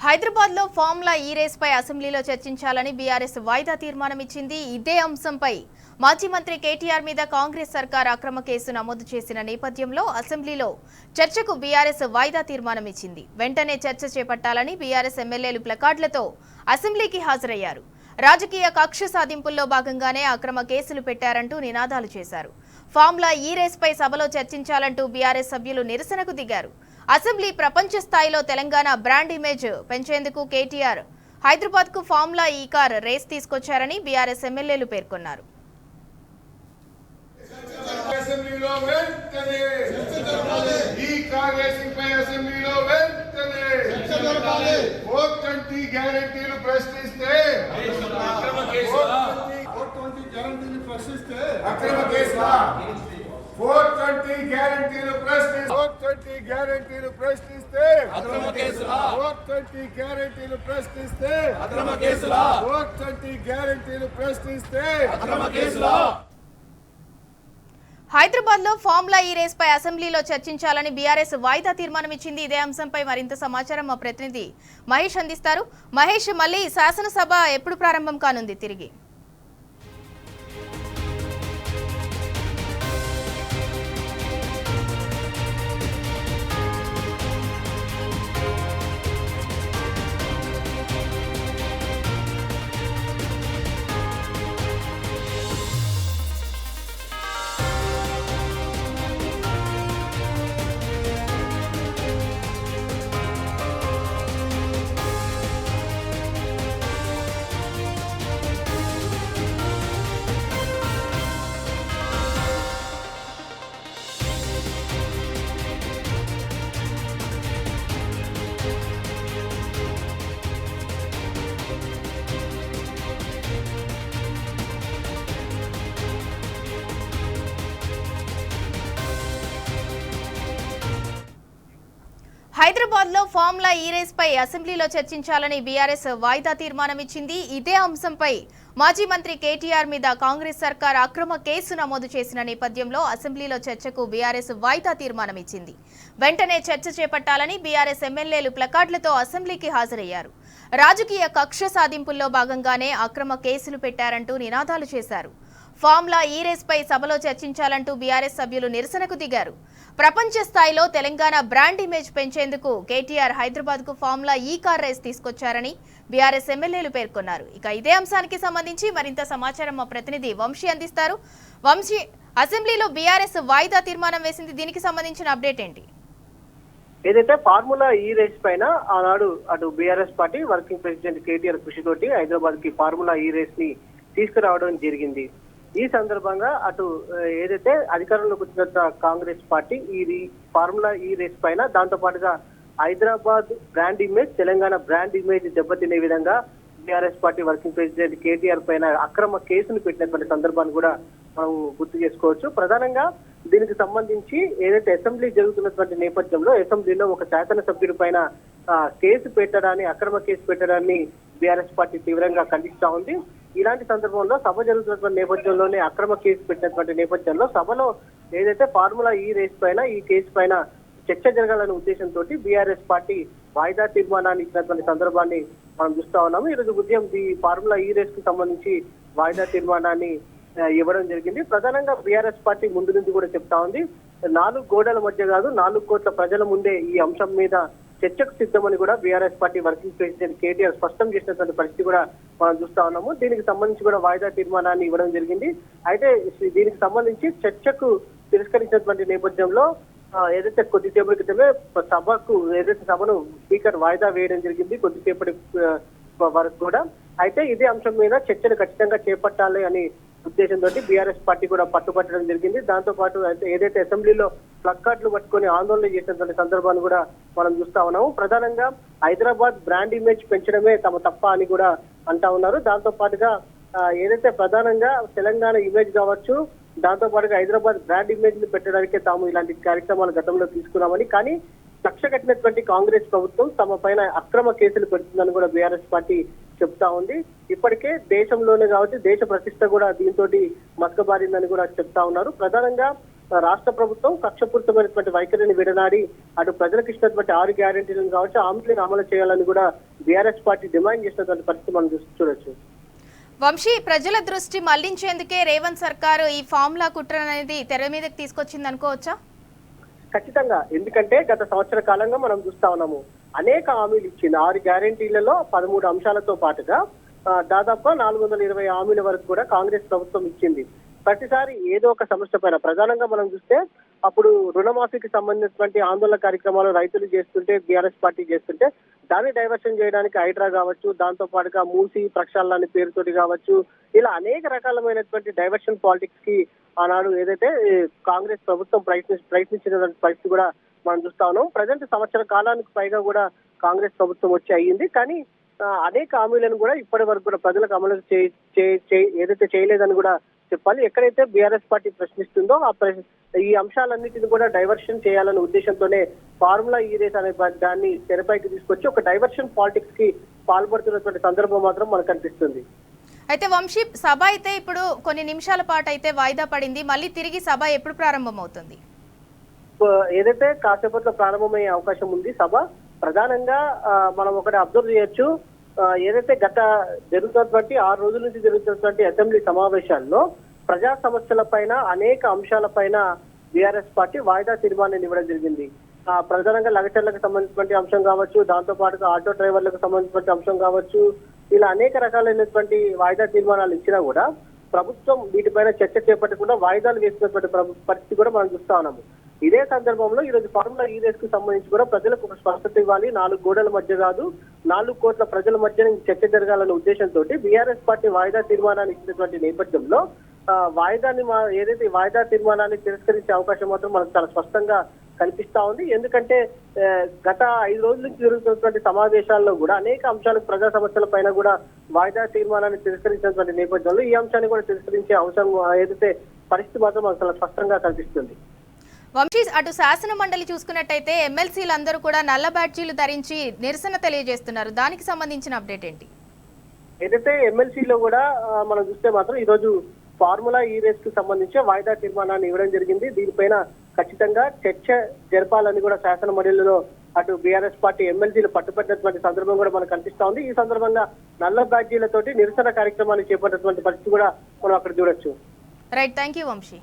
హైదరాబాద్ లో ఫార్ములా ఈ రేస్ పై అసెంబ్లీలో చర్చించాలని బీఆర్ఎస్ వాయిదా తీర్మానం ఇచ్చింది. ఇదే అంశంపై మాజీ మంత్రి కేటీఆర్ మీద కాంగ్రెస్ సర్కార్ అక్రమ కేసు నమోదు చేసిన నేపథ్యంలో అసెంబ్లీలో చర్చకు బీఆర్ఎస్ వాయిదా తీర్మానం ఇచ్చింది. వెంటనే చర్చ చేపట్టాలని బీఆర్ఎస్ ఎమ్మెల్యేలు ప్లకార్డులతో అసెంబ్లీకి హాజరయ్యారు. రాజకీయ కక్ష సాధింపుల్లో భాగంగానే అక్రమ కేసులు పెట్టారంటూ నినాదాలు చేశారు. ఫార్ములా ఈ రేస్ పై సభలో చర్చించాలంటూ బీఆర్ఎస్ సభ్యులు నిరసనకు దిగారు. అసెంబ్లీ ప్రపంచ స్థాయిలో తెలంగాణ బ్రాండ్ ఇమేజ్ పెంచేందుకు కేటీఆర్ హైదరాబాద్ కు ఫార్ములా ఈ కార్ రేస్ తీసుకొచ్చారని బీఆర్ఎస్ ఎమ్మెల్యేలు పేర్కొన్నారు. గ్యారెంటీలు ప్రశ్నిస్తే హైదరాబాద్ లో ఫార్ములా ఈ రేస్ పై అసెంబ్లీలో చర్చించాలని బీఆర్ఎస్ వాయిదా తీర్మానం ఇచ్చింది. ఇదే అంశంపై మరింత సమాచారం మా ప్రతినిధి మహేష్ అందిస్తారు. మహేష్, మళ్ళీ శాసనసభ ఎప్పుడు ప్రారంభం కానుంది తిరిగి? హైదరాబాద్ లో ఫార్ములా ఈ రేస్ పై అసెంబ్లీలో చర్చించాలని బీఆర్ఎస్ వాయిదా తీర్మానం ఇచ్చింది. ఇదే అంశంపై మాజీ మంత్రి కేటీఆర్ మీద కాంగ్రెస్ సర్కార్ అక్రమ కేసు నమోదు చేసిన నేపథ్యంలో అసెంబ్లీలో చర్చకు బీఆర్ఎస్ వాయిదా తీర్మానం ఇచ్చింది. వెంటనే చర్చ చేపట్టాలని బీఆర్ఎస్ ఎమ్మెల్యేలు ప్లకార్డులతో అసెంబ్లీకి హాజరయ్యారు. రాజకీయ కక్ష సాధింపుల్లో భాగంగానే అక్రమ కేసులు పెట్టారంటూ నినాదాలు చేశారు. ఫార్ములా ఈ రేస్ పై సభలో చర్చించాలంటూ బీఆర్ఎస్ సభ్యులు నిరసనకు దిగారు. ప్రపంచ స్థాయిలో తెలంగాణ బ్రాండ్ ఇమేజ్ పెంచేందుకు కేటీఆర్ హైదరాబాద్ కు ఫార్ములా ఈ కార్ రేస్ తీసుకొచ్చారని బీఆర్ఎస్ ఎమ్మెల్యేలు పేర్కొన్నారు. ఇక ఇదే అంశానికి సంబంధించి మరింత సమాచారం మా ప్రతినిధి వంశీ అందిస్తారు. వంశీ, అసెంబ్లీలో బీఆర్ఎస్ వాయిదా తీర్మానం వేసింది, దీనికి సంబంధించిన అప్డేట్ ఏంటి? ఏదైతే ఫార్ములా ఈ రేస్ పైన ఆనాడు అటు BRS party working president KTR కృషితోటి హైదరాబాద్ కి ఫార్ములా ఈ రేస్ ని తీసుకురావడం జరిగింది. ఈ సందర్భంగా అటు ఏదైతే అధికారంలోకి వచ్చిన కాంగ్రెస్ పార్టీ ఈ ఫార్ములా ఈ రేస్ పైన దాంతో పాటుగా Hyderabad brand image, Telangana brand image దెబ్బతినే విధంగా BRS party working president KTR పైన అక్రమ కేసును పెట్టినటువంటి సందర్భాన్ని కూడా మనం గుర్తు చేసుకోవచ్చు. ప్రధానంగా దీనికి సంబంధించి ఏదైతే అసెంబ్లీ జరుగుతున్నటువంటి నేపథ్యంలో అసెంబ్లీలో ఒక శాసనసభ్యుడి పైన కేసు పెట్టడాన్ని, అక్రమ కేసు పెట్టడాన్ని బీఆర్ఎస్ పార్టీ తీవ్రంగా ఖండిస్తా ఉంది. ఇలాంటి సందర్భంలో సభ జరుగుతున్నటువంటి నేపథ్యంలోనే అక్రమ కేసు పెట్టినటువంటి నేపథ్యంలో సభలో ఏదైతే ఫార్ములా ఈ రేస్ పైన, ఈ కేసు పైన చర్చ జరగాలనే ఉద్దేశంతో బీఆర్ఎస్ పార్టీ వాయిదా తీర్మానాన్ని ఇచ్చినటువంటి సందర్భాన్ని మనం చూస్తా ఉన్నాము. ఈరోజు ఉదయం ఈ ఫార్ములా ఈ రేస్ కు సంబంధించి వాయిదా తీర్మానాన్ని ఇవ్వడం జరిగింది. ప్రధానంగా బీఆర్ఎస్ పార్టీ ముందు నుంచి కూడా చెప్తా ఉంది, 4 గోడల మధ్య కాదు 4 కోట్ల ప్రజల ముందే ఈ అంశం మీద చర్చకు సిద్ధమని కూడా BRS party working president KTR స్పష్టం చేసినటువంటి పరిస్థితి కూడా మనం చూస్తా ఉన్నాము. దీనికి సంబంధించి కూడా వాయిదా తీర్మానాన్ని ఇవ్వడం జరిగింది. అయితే దీనికి సంబంధించి చర్చకు తిరస్కరించినటువంటి నేపథ్యంలో ఏదైతే కొద్దిసేపటి క్రితమే సభను స్పీకర్ వాయిదా వేయడం జరిగింది కొద్దిసేపటి వరకు కూడా. అయితే ఇదే అంశం మీద చర్చలు ఖచ్చితంగా చేపట్టాలి అని ఉద్దేశంతో బీఆర్ఎస్ పార్టీ కూడా పట్టుబట్టడం జరిగింది. దాంతో పాటు ఏదైతే అసెంబ్లీలో ప్లకార్డులు పట్టుకొని ఆందోళన చేసినటువంటి సందర్భాన్ని కూడా మనం చూస్తా ఉన్నాము. ప్రధానంగా హైదరాబాద్ బ్రాండ్ ఇమేజ్ పెంచడమే తమ తప్ప అని కూడా అంటా ఉన్నారు. దాంతో పాటుగా ఏదైతే ప్రధానంగా తెలంగాణ ఇమేజ్ కావచ్చు, దాంతో పాటుగా హైదరాబాద్ బ్రాండ్ ఇమేజ్ ని పెట్టడానికే తాము ఇలాంటి కార్యక్రమాలు గతంలో తీసుకున్నామని, కానీ కక్ష కట్టినటువంటి కాంగ్రెస్ ప్రభుత్వం తమ పైన అక్రమ కేసులు పెడుతుందని కూడా బీఆర్ఎస్ పార్టీ చెప్తా ఉంది. ఇప్పటికే దేశంలోనే కావచ్చు దేశ ప్రతిష్ట కూడా దీంతో మసకబారిందని కూడా చెప్తా ఉన్నారు. ప్రధానంగా రాష్ట్ర ప్రభుత్వం కక్షపూరితమైనటువంటి వైఖరిని విడనాడి అటు ప్రజలకు ఇచ్చినటువంటి 6 గ్యారెంటీలను కావచ్చు హామీలను అమలు చేయాలని కూడా బీఆర్ఎస్ పార్టీ డిమాండ్ చేసినటువంటి పరిస్థితి మనం చూడొచ్చు. వంశీ, ప్రజల దృష్టి మళ్లించేందుకే రేవంత్ సర్కారు ఈ ఫార్ములా కుట్ర అనేది తెర మీదకి తీసుకొచ్చింది అనుకోవచ్చా? ఖచ్చితంగా. ఎందుకంటే గత సంవత్సర కాలంగా మనం చూస్తా ఉన్నాము, అనేక హామీలు ఇచ్చింది. 6 గ్యారెంటీలలో 13 అంశాలతో పాటుగా దాదాపుగా 420 హామీల వరకు కూడా కాంగ్రెస్ ప్రభుత్వం ఇచ్చింది. ప్రతిసారి ఏదో ఒక సమస్య పైన, ప్రధానంగా మనం చూస్తే అప్పుడు రుణమాఫీకి సంబంధించినటువంటి ఆందోళన కార్యక్రమాలు రైతులు చేస్తుంటే, బీఆర్ఎస్ పార్టీ చేస్తుంటే దాన్ని డైవర్షన్ చేయడానికి హైడ్రా కావచ్చు, దాంతో పాటుగా మూసి ప్రక్షాళన అనే పేరుతోటి కావచ్చు, ఇలా అనేక రకాలమైనటువంటి డైవర్షన్ పాలిటిక్స్ కి ఆనాడు ఏదైతే కాంగ్రెస్ ప్రభుత్వం ప్రయత్నించినటువంటి పరిస్థితి కూడా మనం చూస్తా ఉన్నాం. ప్రజెంట్ సంవత్సర కాలానికి పైగా కూడా కాంగ్రెస్ ప్రభుత్వం వచ్చి అయ్యింది. కానీ అనేక హామీలను కూడా ఇప్పటి వరకు కూడా ప్రజలకు అమలు ఏదైతే చేయలేదని కూడా చెప్పాలి. ఎక్కడైతే బీఆర్ఎస్ పార్టీ ప్రశ్నిస్తుందో ఈ అంశాలన్నిటిని కూడా డైవర్షన్ చేయాలనే ఉద్దేశంతోనే ఫార్ములా ఈ రేస్ అనే దాన్ని తెరపైకి తీసుకొచ్చి ఒక డైవర్షన్ పాలిటిక్స్ కి పాల్పడుతున్నటువంటి సందర్భం మాత్రం మనకు కనిపిస్తుంది. అయితే వంశీ, సభ అయితే ఇప్పుడు కొన్ని నిమిషాల పాటు అయితే వాయిదా పడింది. మళ్ళీ తిరిగి సభ ఎప్పుడు ప్రారంభమవుతుంది? ఏదైతే కాసేపట్లో ప్రారంభమయ్యే అవకాశం ఉంది సభ. ప్రధానంగా మనం ఒకటి అబ్జర్వ్ చేయొచ్చు, ఏదైతే గత జరుగుతున్నటువంటి 6 రోజుల నుంచి జరుగుతున్నటువంటి అసెంబ్లీ సమావేశాల్లో ప్రజా సమస్యల పైన, అనేక అంశాల పైన బీఆర్ఎస్ పార్టీ వాయిదా తీర్మానాన్ని ఇవ్వడం జరిగింది. ప్రధానంగా లగచర్లకు సంబంధించినటువంటి అంశం కావచ్చు, దాంతో పాటుగా ఆటో డ్రైవర్లకు సంబంధించినటువంటి అంశం కావచ్చు, ఇలా అనేక రకాలైనటువంటి వాయిదా తీర్మానాలు ఇచ్చినా కూడా ప్రభుత్వం వీటిపైన చర్చ చేపట్టకుండా వాయిదాలు వేసినటువంటి పరిస్థితి కూడా మనం చూస్తా ఉన్నాము. ఇదే సందర్భంలో ఈ రోజు ఫార్ములా ఈ రేస్ కు సంబంధించి కూడా ప్రజలకు ఒక స్పష్టత ఇవ్వాలి. 4 గోడల మధ్య కాదు, 4 కోట్ల ప్రజల మధ్య చర్చ జరగాలనే ఉద్దేశంతో బీఆర్ఎస్ పార్టీ వాయిదా తీర్మానాన్ని ఇచ్చినటువంటి నేపథ్యంలో ఏదైతే వాయిదా తీర్మానాన్ని తిరస్కరించే అవకాశం మాత్రం మనకు చాలా స్పష్టంగా కనిపిస్తా ఉంది. ఎందుకంటే గత 5 రోజుల నుంచి జరుగుతున్నటువంటి సమావేశాల్లో కూడా అనేక అంశాలకు, ప్రజా సమస్యల పైన కూడా వాయిదా తీర్మానాన్ని తిరస్కరించినటువంటి నేపథ్యంలో ఈ అంశాన్ని కూడా తిరస్కరించే అవసరం ఏదైతే పరిస్థితి మాత్రం మనకు చాలా స్పష్టంగా కనిపిస్తుంది. వంశీ, అటు శాసన మండలి చూసుకున్నట్టయితే ఎమ్మెల్సీలందరూ కూడా నల్ల బ్యాడ్జీలు ధరించి నిరసన తెలియజేస్తున్నారు. దానికి సంబంధించిన అప్డేట్ ఏంటి? ఏదైతే ఎమ్మెల్సీలో కూడా మనం చూస్తే మాత్రం ఈ రోజు ఫార్ములా ఈ రేస్ కు సంబంధించి వాయిదా తీర్మానాన్ని ఇవ్వడం జరిగింది. దీనిపైన ఖచ్చితంగా చర్చ జరపాలని కూడా శాసన మండలిలో అటు బీఆర్ఎస్ పార్టీ ఎమ్మెల్సీలు పట్టుబట్టినటువంటి సందర్భం కూడా మనకు కనిపిస్తా ఉంది. ఈ సందర్భంగా నల్ల బ్యాడ్జీలతోటి నిరసన కార్యక్రమాన్ని చేపట్టినటువంటి పరిస్థితి కూడా మనం అక్కడ చూడొచ్చు. Right, thank you Vamsi.